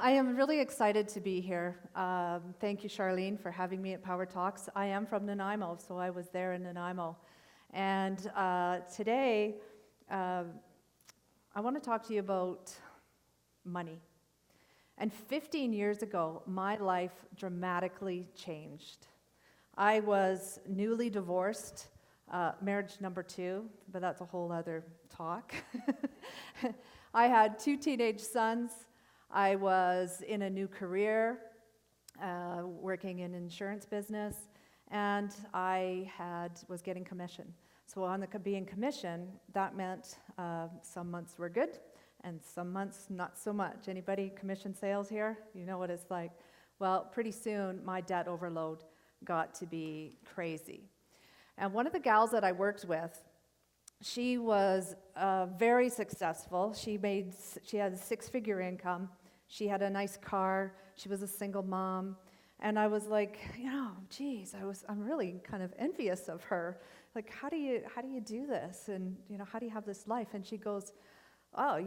I am really excited to be here. Thank you, Charlene, for having me at Power Talks. I am from Nanaimo, so I was there in Nanaimo. And today, I want to talk to you about money. And 15 years ago, my life dramatically changed. I was newly divorced, marriage number 2, but that's a whole other talk. I had 2 teenage sons. I was in a new career, working in insurance business, and I was getting commission. So on being commission, that meant some months were good, and some months not so much. Anybody commission sales here? You know what it's like. Well, pretty soon my debt overload got to be crazy. And one of the gals that I worked with, she was very successful. She had a 6-figure income. She had a nice car. She was a single mom. And I was like, geez, I'm really kind of envious of her. Like, how do you do this? And, how do you have this life? And she goes, oh,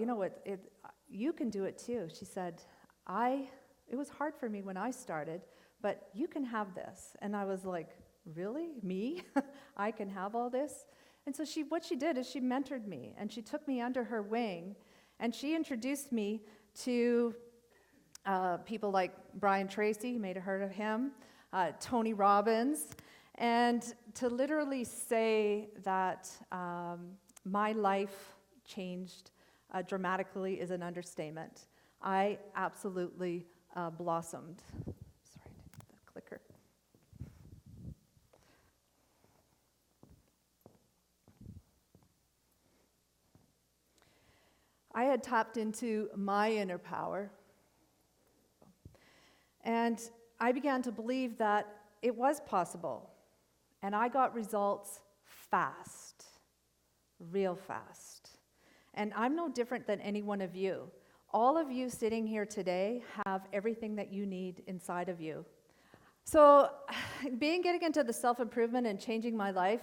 you can do it too. She said, it was hard for me when I started, but you can have this. And I was like, really? Me? I can have all this? And so what she did is she mentored me, and she took me under her wing, and she introduced me to people like Brian Tracy, you may have heard of him, Tony Robbins, and to literally say that my life changed dramatically is an understatement. I absolutely blossomed. Sorry, the clicker. I had tapped into my inner power, and I began to believe that it was possible, and I got results fast, real fast. And I'm no different than any one of you. All of you sitting here today have everything that you need inside of you. So getting into the self-improvement and changing my life,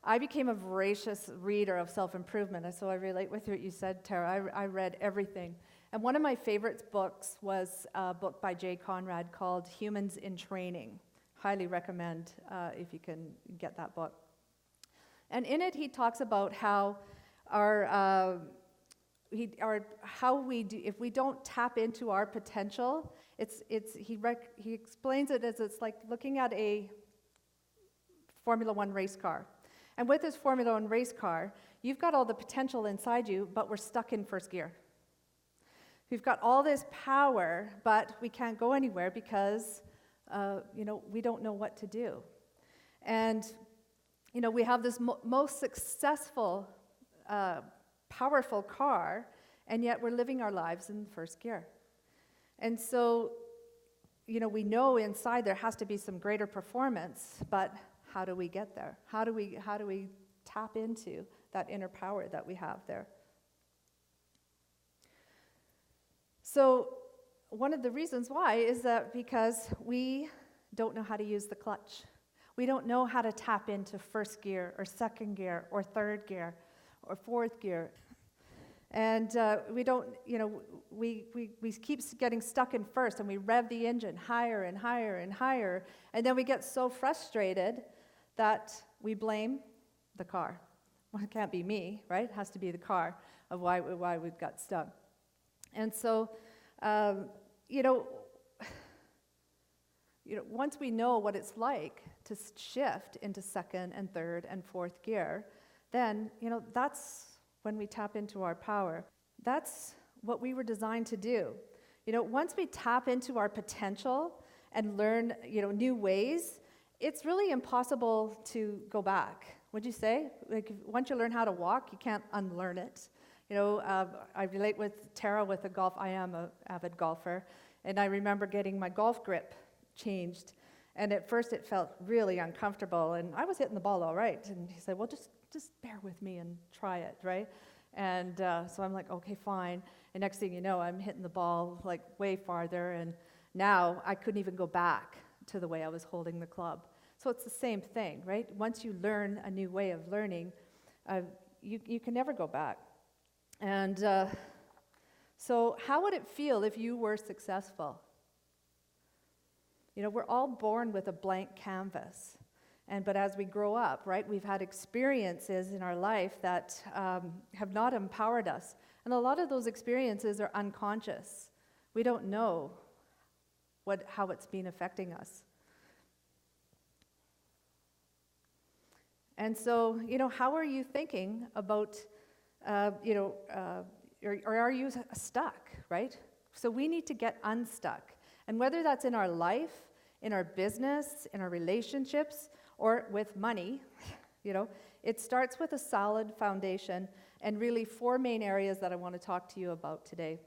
I became a voracious reader of self-improvement, and so I relate with what you said, Tara. I read everything. And one of my favorite books was a book by Jay Conrad called Humans in Training. Highly recommend if you can get that book. And in it, he talks about how if we don't tap into our potential, he explains it as it's like looking at a Formula One race car. And with this Formula One race car, you've got all the potential inside you, but we're stuck in first gear. We've got all this power, but we can't go anywhere because, we don't know what to do. And, we have this most successful, powerful car, and yet we're living our lives in first gear. And so, we know inside there has to be some greater performance, but how do we get there? How do we tap into that inner power that we have there? So one of the reasons why is that because we don't know how to use the clutch. We don't know how to tap into first gear or second gear or third gear or fourth gear. And we don't, we keep getting stuck in first, and we rev the engine higher and higher and higher, and then we get so frustrated that we blame the car. Well, it can't be me, right? It has to be the car of why we've got stuck. And so, once we know what it's like to shift into second and third and fourth gear, then, that's when we tap into our power. That's what we were designed to do. Once we tap into our potential and learn, new ways, it's really impossible to go back. Would you say? Like, once you learn how to walk, you can't unlearn it. I relate with Tara with the golf. I am an avid golfer, and I remember getting my golf grip changed. And at first it felt really uncomfortable, and I was hitting the ball all right. And he said, well, just bear with me and try it, right? And so I'm like, okay, fine. And next thing you know, I'm hitting the ball like way farther, and now I couldn't even go back to the way I was holding the club. So it's the same thing, right? Once you learn a new way of learning, you can never go back. And So how would it feel if you were successful? We're all born with a blank canvas. But as we grow up, right, we've had experiences in our life that have not empowered us. And a lot of those experiences are unconscious. We don't know how it's been affecting us. And so, how are you thinking about, or are you stuck, right? So we need to get unstuck. And whether that's in our life, in our business, in our relationships, or with money, it starts with a solid foundation and really 4 main areas that I want to talk to you about today.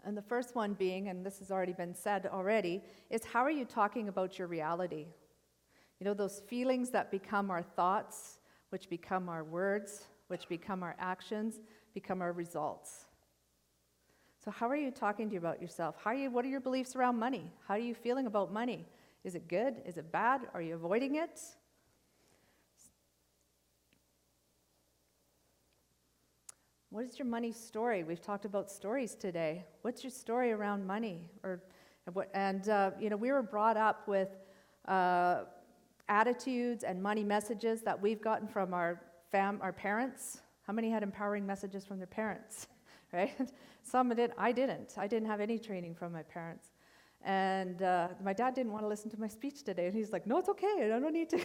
And the first one being, and this has already been said already, is how are you talking about your reality? Those feelings that become our thoughts, which become our words, which become our actions, become our results. So how are you talking to you about yourself? What are your beliefs around money? How are you feeling about money? Is it good? Is it bad? Are you avoiding it? What is your money story? We've talked about stories today. What's your story around money? We were brought up with attitudes and money messages that we've gotten from our parents. How many had empowering messages from their parents? Right? Some did. I didn't. I didn't have any training from my parents. And my dad didn't want to listen to my speech today. And he's like, no, it's okay. I don't need to.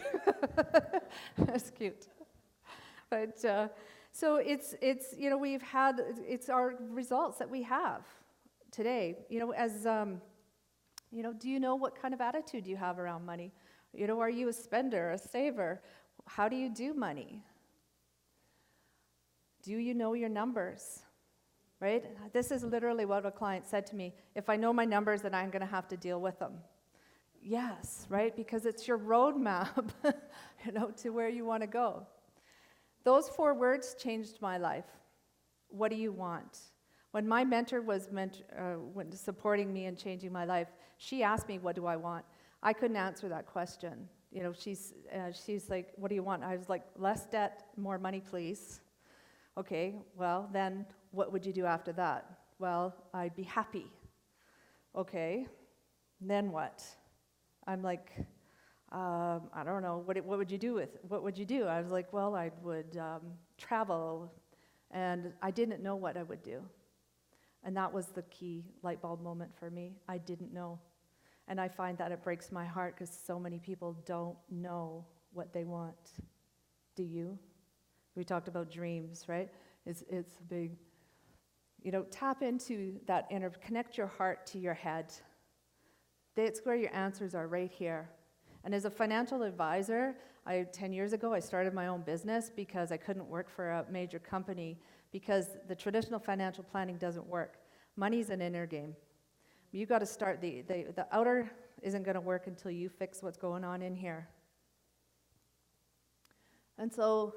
That's cute. But so it's our results that we have today. Do you know what kind of attitude you have around money? Are you a spender, a saver? How do you do money? Do you know your numbers? Right? This is literally what a client said to me. If I know my numbers, then I'm going to have to deal with them. Yes, right? Because it's your roadmap, to where you want to go. Those 4 words changed my life. What do you want? When my mentor was supporting me and changing my life, she asked me, what do I want? I couldn't answer that question. She's like, what do you want? I was like, less debt, more money, please. Okay, well, then what would you do after that? Well, I'd be happy. Okay, then what? I'm like, I don't know, what would you do what would you do? I was like, well, I would travel, and I didn't know what I would do. And that was the key light bulb moment for me. I didn't know. And I find that it breaks my heart because so many people don't know what they want. Do you? We talked about dreams, right? It's big. Tap into that inner, connect your heart to your head. That's where your answers are, right here. And as a financial advisor, 10 years ago, I started my own business because I couldn't work for a major company because the traditional financial planning doesn't work. Money's an inner game. You got to start, the outer isn't going to work until you fix what's going on in here. And so,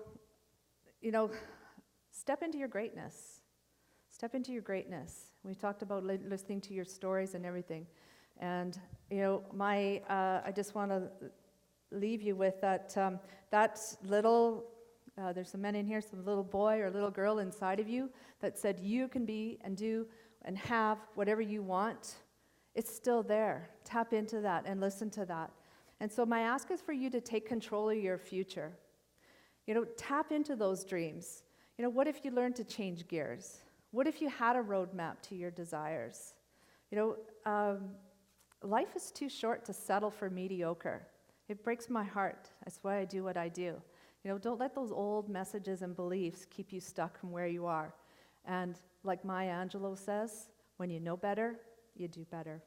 step into your greatness. Step into your greatness. We talked about listening to your stories and everything. And, I just want to leave you with that, that little, there's some men in here, some little boy or little girl inside of you that said you can be and do and have whatever you want. It's still there. Tap into that and listen to that. And so my ask is for you to take control of your future. Tap into those dreams. What if you learned to change gears? What if you had a roadmap to your desires? Life is too short to settle for mediocre. It breaks my heart. That's why I do what I do. Don't let those old messages and beliefs keep you stuck from where you are. And like Maya Angelou says, when you know better, you do better.